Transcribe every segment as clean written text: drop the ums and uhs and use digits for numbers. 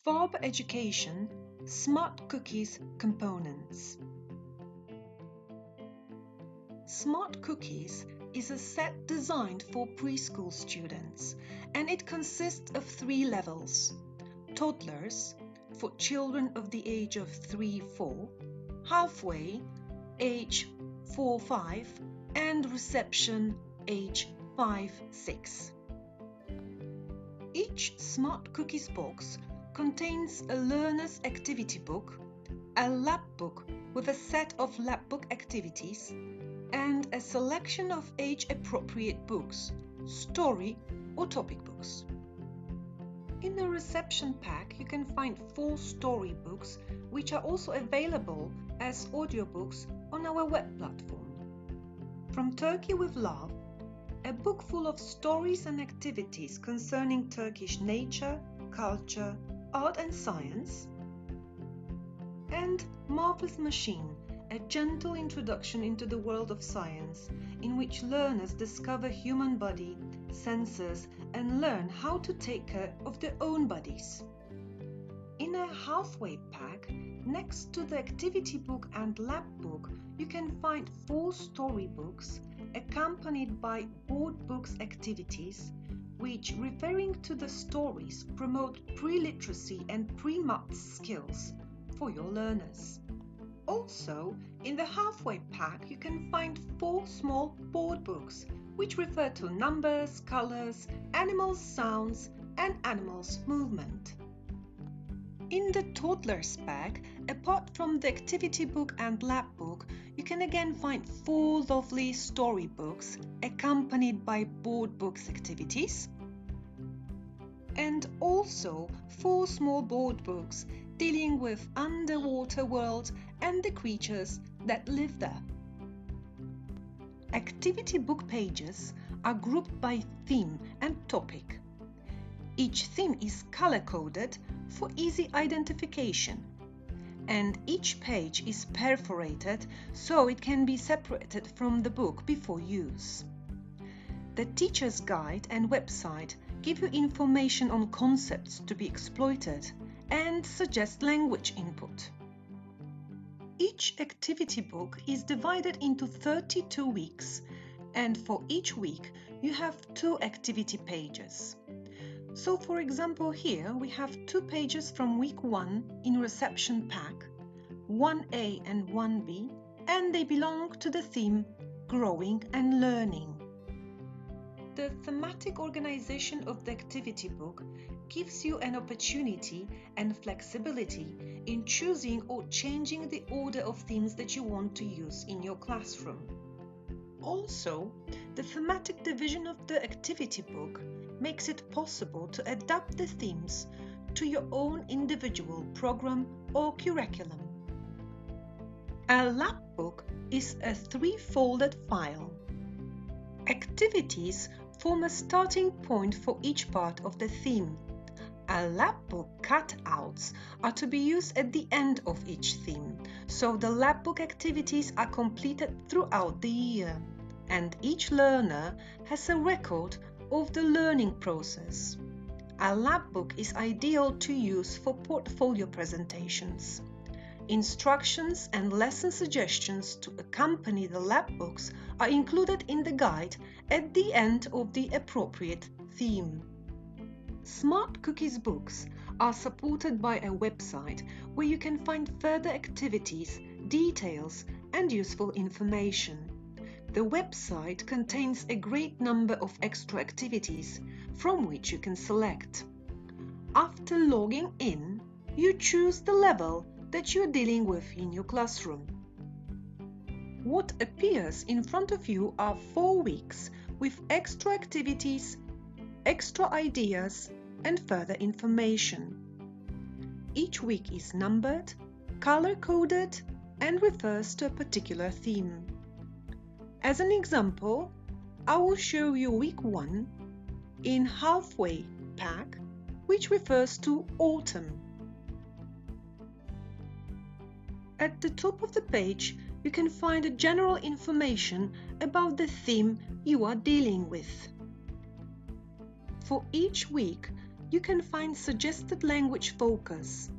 For Education, Smart Cookies components. Smart Cookies is a set designed for preschool students, and it consists of 3 levels: toddlers, for children of the age of 3-4, halfway, age 4-5, and reception, age 5-6. Each Smart Cookies box contains a learner's activity book, a lab book with a set of lab book activities, and a selection of age-appropriate books, story or topic books. In the reception pack, you can find 4 story books, which are also available as audiobooks on our web platform. From Turkey with Love, a book full of stories and activities concerning Turkish nature, culture, art and science, and Marvelous Machine, a gentle introduction into the world of science, in which learners discover human body, senses, and learn how to take care of their own bodies. In a halfway pack, next to the activity book and lab book, you can find 4 storybooks accompanied by board books activities, which, referring to the stories, promote pre-literacy and pre-maths skills for your learners. Also, in the halfway pack, you can find 4 small board books, which refer to numbers, colors, animals' sounds, and animals' movement. In the toddlers pack, apart from the activity book and lab book, you can again find 4 lovely storybooks accompanied by board books activities, and also 4 small board books dealing with underwater world and the creatures that live there. Activity book pages are grouped by theme and topic. Each theme is color-coded for easy identification, and each page is perforated so it can be separated from the book before use. The teacher's guide and website give you information on concepts to be exploited and suggest language input. Each activity book is divided into 32 weeks, and for each week you have 2 activity pages. So, for example, here we have 2 pages from week 1 in reception pack, 1A and 1B, and they belong to the theme Growing and Learning. The thematic organization of the activity book gives you an opportunity and flexibility in choosing or changing the order of themes that you want to use in your classroom. Also, the thematic division of the activity book makes it possible to adapt the themes to your own individual program or curriculum. A lab book is a 3-folded file. Activities form a starting point for each part of the theme. A lab book cutouts are to be used at the end of each theme, so the lab book activities are completed throughout the year, and each learner has a record of the learning process. A lab book is ideal to use for portfolio presentations. Instructions and lesson suggestions to accompany the lab books are included in the guide at the end of the appropriate theme. Smart Cookies books are supported by a website where you can find further activities, details, and useful information. The website contains a great number of extra activities from which you can select. After logging in, you choose the level that you're dealing with in your classroom. What appears in front of you are 4 weeks with extra activities, extra ideas, and further information. Each week is numbered, color-coded, and refers to a particular theme. As an example, I will show you week 1 in halfway pack, which refers to autumn. At the top of the page, you can find general information about the theme you are dealing with. For each week, you can find suggested language focus,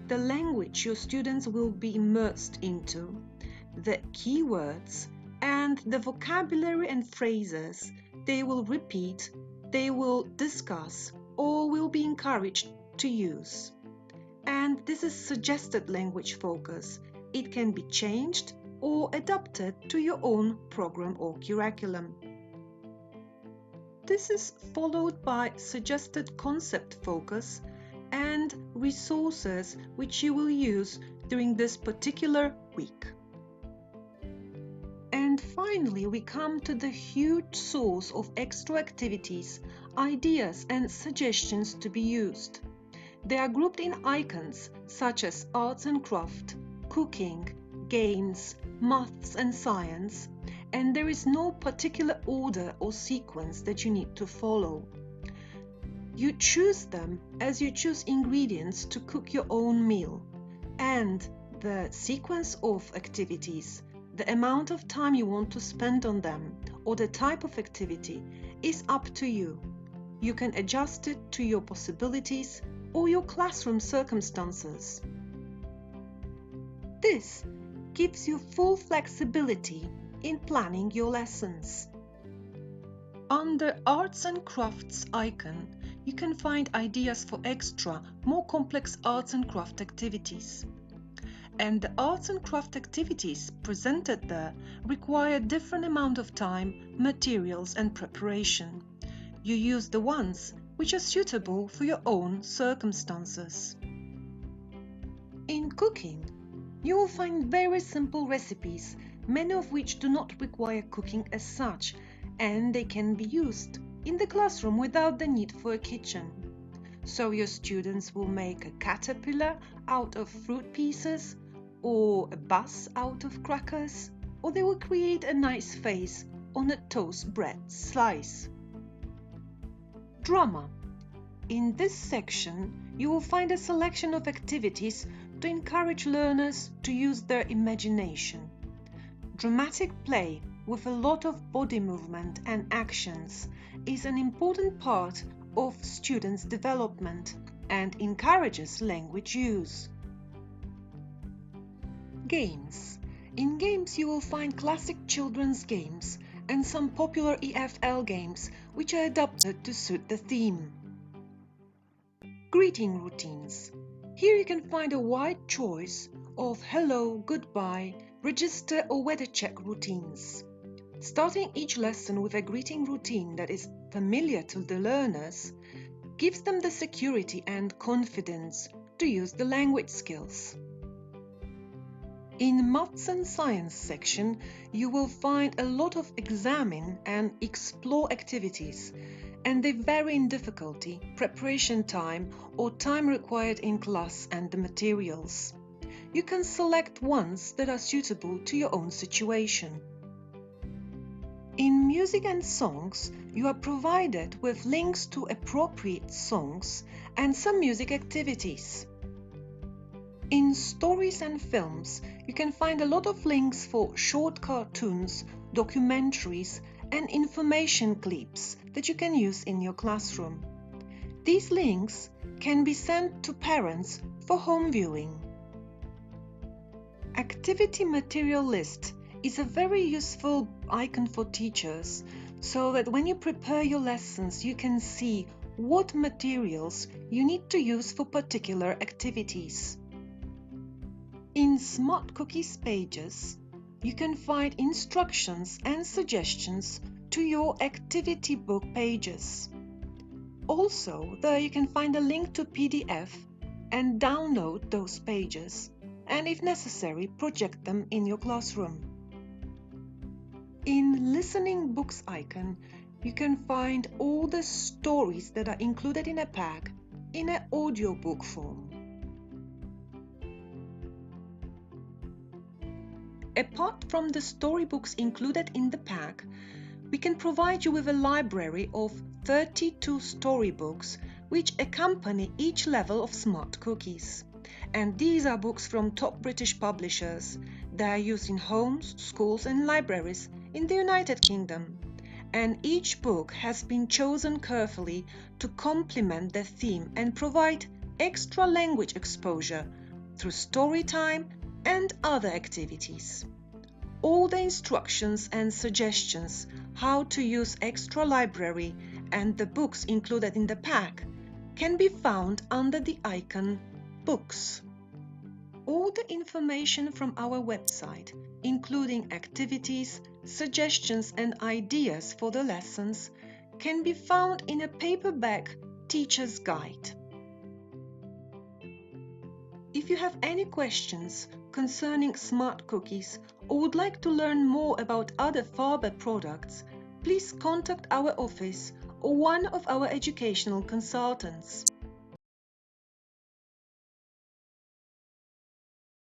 the language your students will be immersed into, the keywords, and the vocabulary and phrases they will repeat, they will discuss, or will be encouraged to use. And this is suggested language focus. It can be changed or adapted to your own program or curriculum. This is followed by suggested concept focus and resources which you will use during this particular week. And finally, we come to the huge source of extra activities, ideas and suggestions to be used. They are grouped in icons such as arts and craft, cooking, games, maths and science, and there is no particular order or sequence that you need to follow. You choose them as you choose ingredients to cook your own meal, and the sequence of activities, the amount of time you want to spend on them, or the type of activity is up to you. You can adjust it to your possibilities or your classroom circumstances. This gives you full flexibility in planning your lessons. Under Arts and Crafts icon, you can find ideas for extra, more complex arts and craft activities. And the arts and craft activities presented there require different amount of time, materials and preparation. You use the ones which are suitable for your own circumstances. In cooking, you will find very simple recipes, many of which do not require cooking as such, and they can be used in the classroom without the need for a kitchen. So your students will make a caterpillar out of fruit pieces, or a bus out of crackers, or they will create a nice face on a toast bread slice. Drama. In this section, you will find a selection of activities to encourage learners to use their imagination. Dramatic play with a lot of body movement and actions is an important part of students' development and encourages language use. Games. In games you will find classic children's games and some popular EFL games which are adapted to suit the theme. Greeting routines. Here you can find a wide choice of hello, goodbye, register or weather check routines. Starting each lesson with a greeting routine that is familiar to the learners gives them the security and confidence to use the language skills. In Maths and Science section, you will find a lot of examine and explore activities, and they vary in difficulty, preparation time, or time required in class and the materials. You can select ones that are suitable to your own situation. In Music and Songs, you are provided with links to appropriate songs and some music activities. In Stories and Films, you can find a lot of links for short cartoons, documentaries, and information clips that you can use in your classroom. These links can be sent to parents for home viewing. Activity Material List is a very useful icon for teachers, so that when you prepare your lessons you can see what materials you need to use for particular activities. In Smart Cookies pages, you can find instructions and suggestions to your activity book pages. Also, there you can find a link to PDF and download those pages, and if necessary, project them in your classroom. In Listening Books icon, you can find all the stories that are included in a pack in an audiobook form. Apart from the storybooks included in the pack, we can provide you with a library of 32 storybooks which accompany each level of Smart Cookies. And these are books from top British publishers. They are used in homes, schools and libraries in the United Kingdom. and each book has been chosen carefully to complement the theme and provide extra language exposure through story time and other activities. All the instructions and suggestions how to use extra library and the books included in the pack can be found under the icon Books. All the information from our website, including activities, suggestions and ideas for the lessons, can be found in a paperback teacher's guide. If you have any questions concerning smart cookies or would like to learn more about other Faber products, please contact our office or one of our educational consultants.